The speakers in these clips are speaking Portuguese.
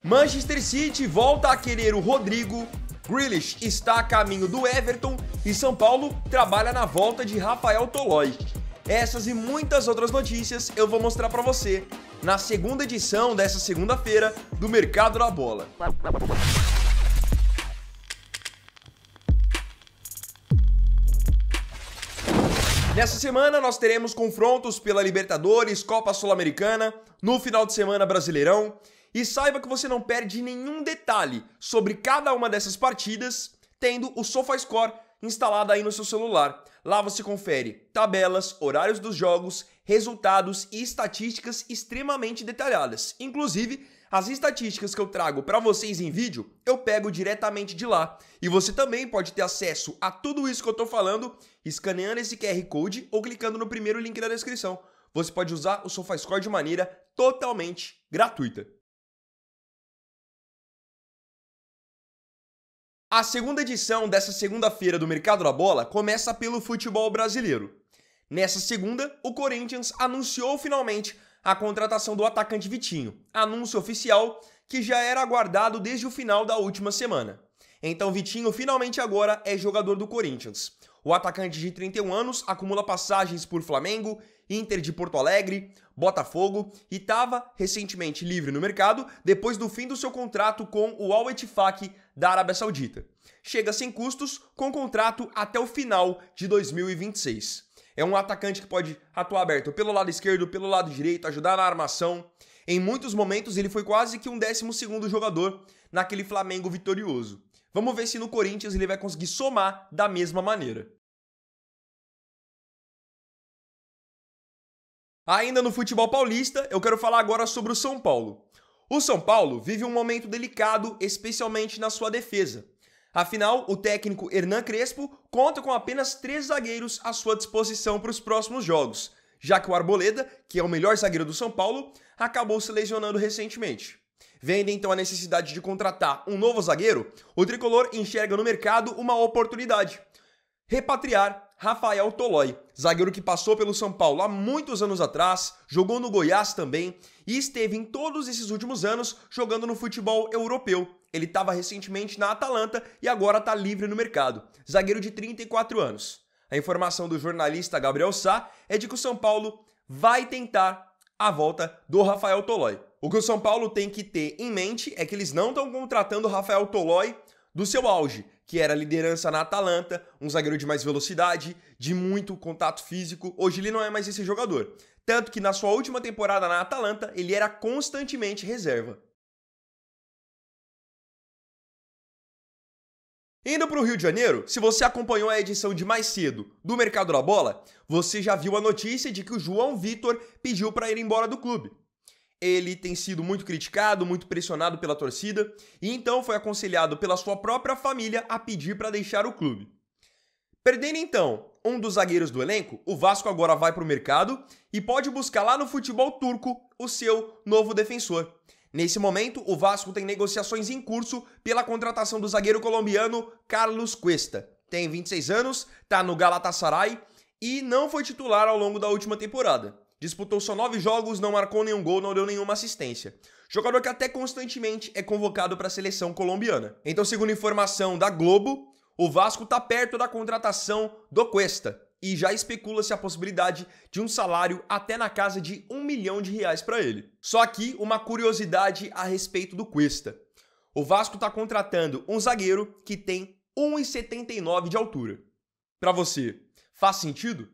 Manchester City volta a querer o Rodrigo, Grealish está a caminho do Everton e São Paulo trabalha na volta de Rafael Tolói. Essas e muitas outras notícias eu vou mostrar para você na segunda edição dessa segunda-feira do Mercado da Bola. Nessa semana nós teremos confrontos pela Libertadores, Copa Sul-Americana, no final de semana Brasileirão. E saiba que você não perde nenhum detalhe sobre cada uma dessas partidas, tendo o SofaScore instalado aí no seu celular. Lá você confere tabelas, horários dos jogos, resultados e estatísticas extremamente detalhadas. Inclusive, as estatísticas que eu trago para vocês em vídeo, eu pego diretamente de lá. E você também pode ter acesso a tudo isso que eu estou falando, escaneando esse QR Code ou clicando no primeiro link da descrição. Você pode usar o SofaScore de maneira totalmente gratuita. A segunda edição dessa segunda-feira do Mercado da Bola começa pelo futebol brasileiro. Nessa segunda, o Corinthians anunciou finalmente a contratação do atacante Vitinho, anúncio oficial que já era aguardado desde o final da última semana. Então Vitinho finalmente agora é jogador do Corinthians. O atacante de 31 anos acumula passagens por Flamengo, Inter de Porto Alegre, Botafogo e estava recentemente livre no mercado depois do fim do seu contrato com o Al-Ettifaq da Arábia Saudita. Chega sem custos com contrato até o final de 2026. É um atacante que pode atuar aberto pelo lado esquerdo, pelo lado direito, ajudar na armação. Em muitos momentos ele foi quase que um 12º jogador naquele Flamengo vitorioso. Vamos ver se no Corinthians ele vai conseguir somar da mesma maneira. Ainda no futebol paulista, eu quero falar agora sobre o São Paulo. O São Paulo vive um momento delicado, especialmente na sua defesa. Afinal, o técnico Hernan Crespo conta com apenas 3 zagueiros à sua disposição para os próximos jogos, já que o Arboleda, que é o melhor zagueiro do São Paulo, acabou se lesionando recentemente. Vendo então a necessidade de contratar um novo zagueiro, o tricolor enxerga no mercado uma oportunidade: repatriar Rafael Tolói, zagueiro que passou pelo São Paulo há muitos anos atrás, jogou no Goiás também e esteve em todos esses últimos anos jogando no futebol europeu. Ele estava recentemente na Atalanta e agora está livre no mercado. Zagueiro de 34 anos. A informação do jornalista Gabriel Sá é de que o São Paulo vai tentar a volta do Rafael Tolói. O que o São Paulo tem que ter em mente é que eles não estão contratando o Rafael Tolói do seu auge, que era a liderança na Atalanta, um zagueiro de mais velocidade, de muito contato físico. Hoje ele não é mais esse jogador. Tanto que na sua última temporada na Atalanta, ele era constantemente reserva. Indo para o Rio de Janeiro, se você acompanhou a edição de mais cedo do Mercado da Bola, você já viu a notícia de que o João Vitor pediu para ir embora do clube. Ele tem sido muito criticado, muito pressionado pela torcida e então foi aconselhado pela sua própria família a pedir para deixar o clube. Perdendo então um dos zagueiros do elenco, o Vasco agora vai para o mercado e pode buscar lá no futebol turco o seu novo defensor. Nesse momento, o Vasco tem negociações em curso pela contratação do zagueiro colombiano Carlos Cuesta. Tem 26 anos, está no Galatasaray e não foi titular ao longo da última temporada. Disputou só 9 jogos, não marcou nenhum gol, não deu nenhuma assistência. Jogador que até constantemente é convocado para a seleção colombiana. Então, segundo informação da Globo, o Vasco está perto da contratação do Cuesta. E já especula-se a possibilidade de um salário até na casa de R$1 milhão para ele. Só aqui uma curiosidade a respeito do Cuesta. O Vasco está contratando um zagueiro que tem 1,79 de altura. Para você, faz sentido?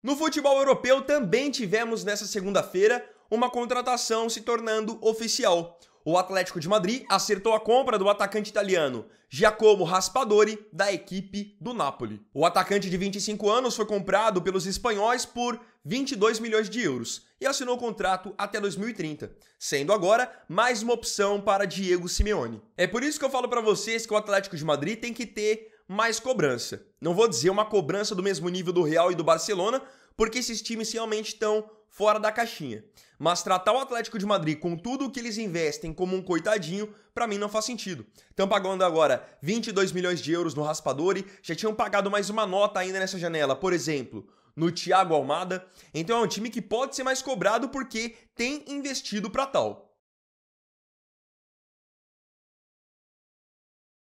No futebol europeu também tivemos nessa segunda-feira uma contratação se tornando oficial. O Atlético de Madrid acertou a compra do atacante italiano Giacomo Raspadori da equipe do Napoli. O atacante de 25 anos foi comprado pelos espanhóis por 22 milhões de euros e assinou o contrato até 2030, sendo agora mais uma opção para Diego Simeone. É por isso que eu falo para vocês que o Atlético de Madrid tem que ter mais cobrança. Não vou dizer uma cobrança do mesmo nível do Real e do Barcelona, porque esses times realmente estão fora da caixinha. Mas tratar o Atlético de Madrid com tudo o que eles investem como um coitadinho, pra mim não faz sentido. Estão pagando agora 22 milhões de euros no Raspadori, já tinham pagado mais uma nota ainda nessa janela, por exemplo, no Thiago Almada. Então é um time que pode ser mais cobrado porque tem investido para tal.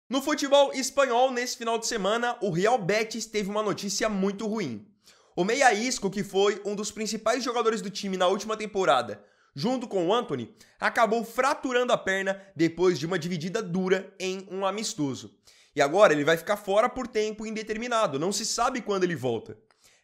No futebol espanhol, nesse final de semana, o Real Betis teve uma notícia muito ruim. O meia Isco, que foi um dos principais jogadores do time na última temporada, junto com o Antony, acabou fraturando a perna depois de uma dividida dura em um amistoso. E agora ele vai ficar fora por tempo indeterminado, não se sabe quando ele volta.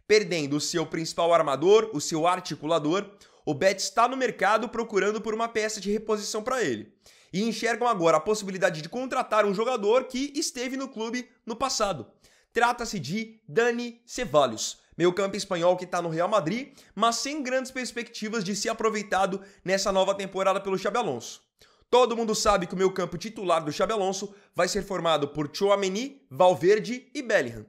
Perdendo o seu principal armador, o seu articulador, o Betis está no mercado procurando por uma peça de reposição para ele. E enxergam agora a possibilidade de contratar um jogador que esteve no clube no passado. Trata-se de Dani Ceballos, meio-campo espanhol que está no Real Madrid, mas sem grandes perspectivas de ser aproveitado nessa nova temporada pelo Xabi Alonso. Todo mundo sabe que o meio-campo titular do Xabi Alonso vai ser formado por Tchouaméni, Valverde e Bellingham.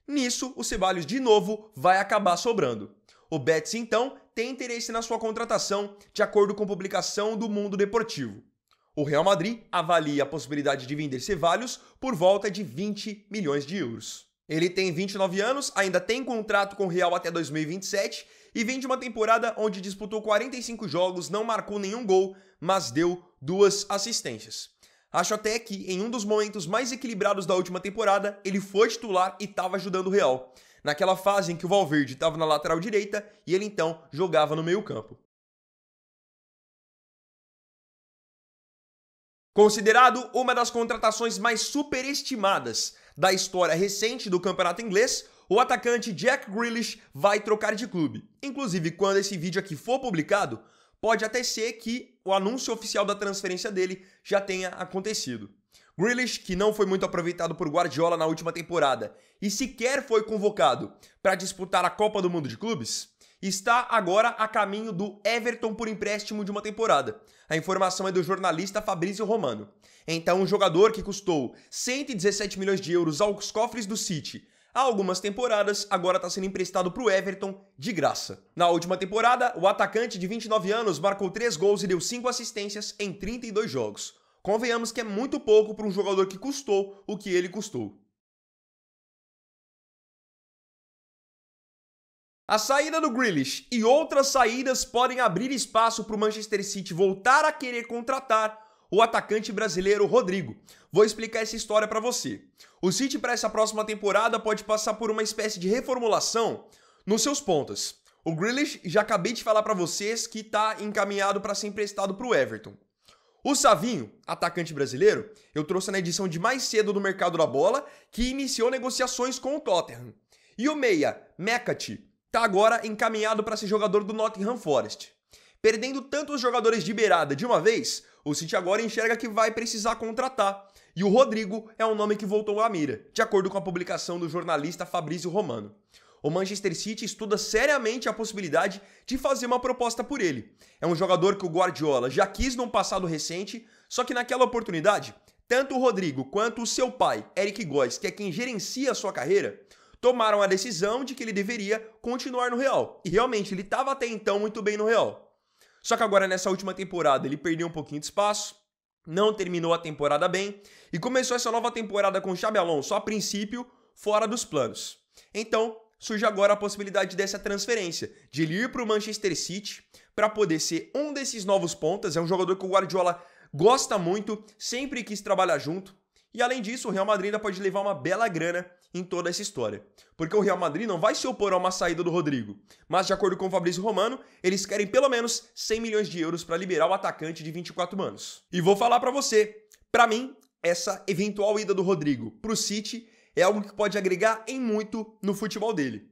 Nisso, o Ceballos de novo vai acabar sobrando. O Betis, então, tem interesse na sua contratação, de acordo com publicação do Mundo Deportivo. O Real Madrid avalia a possibilidade de vender Ceballos por volta de 20 milhões de euros. Ele tem 29 anos, ainda tem contrato com o Real até 2027 e vem de uma temporada onde disputou 45 jogos, não marcou nenhum gol, mas deu 2 assistências. Acho até que em um dos momentos mais equilibrados da última temporada, ele foi titular e estava ajudando o Real. Naquela fase em que o Valverde estava na lateral direita e ele então jogava no meio-campo. Considerado uma das contratações mais superestimadas da história recente do campeonato inglês, o atacante Jack Grealish vai trocar de clube. Inclusive, quando esse vídeo aqui for publicado, pode até ser que o anúncio oficial da transferência dele já tenha acontecido. Grealish, que não foi muito aproveitado por Guardiola na última temporada e sequer foi convocado para disputar a Copa do Mundo de Clubes, está agora a caminho do Everton por empréstimo de uma temporada. A informação é do jornalista Fabrício Romano. Então, um jogador que custou 117 milhões de euros aos cofres do City há algumas temporadas, agora está sendo emprestado para o Everton de graça. Na última temporada, o atacante de 29 anos marcou 3 gols e deu 5 assistências em 32 jogos. Convenhamos que é muito pouco para um jogador que custou o que ele custou. A saída do Grealish e outras saídas podem abrir espaço para o Manchester City voltar a querer contratar o atacante brasileiro Rodrigo. Vou explicar essa história para você. O City para essa próxima temporada pode passar por uma espécie de reformulação nos seus pontas. O Grealish, já acabei de falar para vocês que está encaminhado para ser emprestado para o Everton. O Savinho, atacante brasileiro, eu trouxe na edição de mais cedo do Mercado da Bola, que iniciou negociações com o Tottenham. E o meia, Mekati, está agora encaminhado para ser jogador do Nottingham Forest. Perdendo tantos jogadores de beirada de uma vez, o City agora enxerga que vai precisar contratar. E o Rodrigo é um nome que voltou à mira, de acordo com a publicação do jornalista Fabrício Romano. O Manchester City estuda seriamente a possibilidade de fazer uma proposta por ele. É um jogador que o Guardiola já quis num passado recente, só que naquela oportunidade, tanto o Rodrigo quanto o seu pai, Eric Goes, que é quem gerencia a sua carreira, tomaram a decisão de que ele deveria continuar no Real. E realmente, ele estava até então muito bem no Real. Só que agora, nessa última temporada, ele perdeu um pouquinho de espaço, não terminou a temporada bem, e começou essa nova temporada com o Xabi Alonso, a princípio, fora dos planos. Então, surge agora a possibilidade dessa transferência, de ele ir para o Manchester City, para poder ser um desses novos pontas. É um jogador que o Guardiola gosta muito, sempre quis trabalhar junto. E além disso, o Real Madrid ainda pode levar uma bela grana em toda essa história. Porque o Real Madrid não vai se opor a uma saída do Rodrigo. Mas, de acordo com o Fabrício Romano, eles querem pelo menos 100 milhões de euros para liberar o atacante de 24 anos. E vou falar para você, para mim, essa eventual ida do Rodrigo para o City é algo que pode agregar em muito no futebol dele.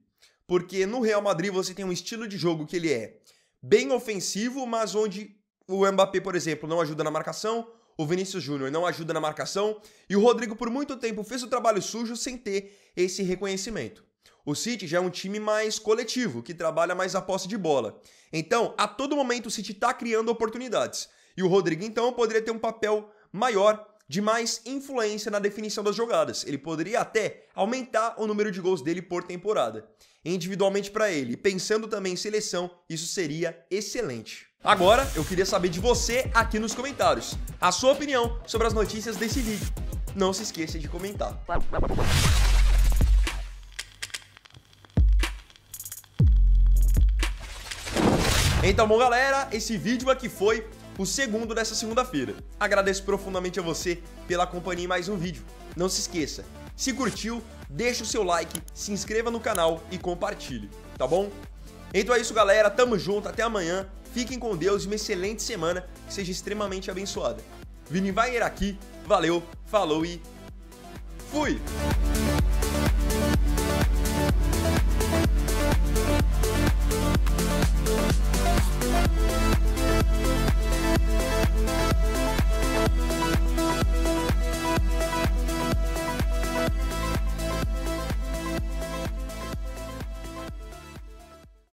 Porque no Real Madrid você tem um estilo de jogo que ele é bem ofensivo, mas onde o Mbappé, por exemplo, não ajuda na marcação, o Vinícius Júnior não ajuda na marcação e o Rodrigo por muito tempo fez o trabalho sujo sem ter esse reconhecimento. O City já é um time mais coletivo, que trabalha mais a posse de bola. Então, a todo momento o City está criando oportunidades. E o Rodrigo, então, poderia ter um papel maior, de mais influência na definição das jogadas. Ele poderia até aumentar o número de gols dele por temporada. Individualmente para ele, pensando também em seleção, isso seria excelente. Agora, eu queria saber de você aqui nos comentários, a sua opinião sobre as notícias desse vídeo. Não se esqueça de comentar. Então, bom, galera, esse vídeo aqui foi o segundo dessa segunda-feira. Agradeço profundamente a você pela companhia em mais um vídeo. Não se esqueça, se curtiu, deixa o seu like, se inscreva no canal e compartilhe, tá bom? Então é isso, galera, tamo junto, até amanhã, fiquem com Deus e uma excelente semana que seja extremamente abençoada. Vini Wagner aqui, valeu, falou e fui!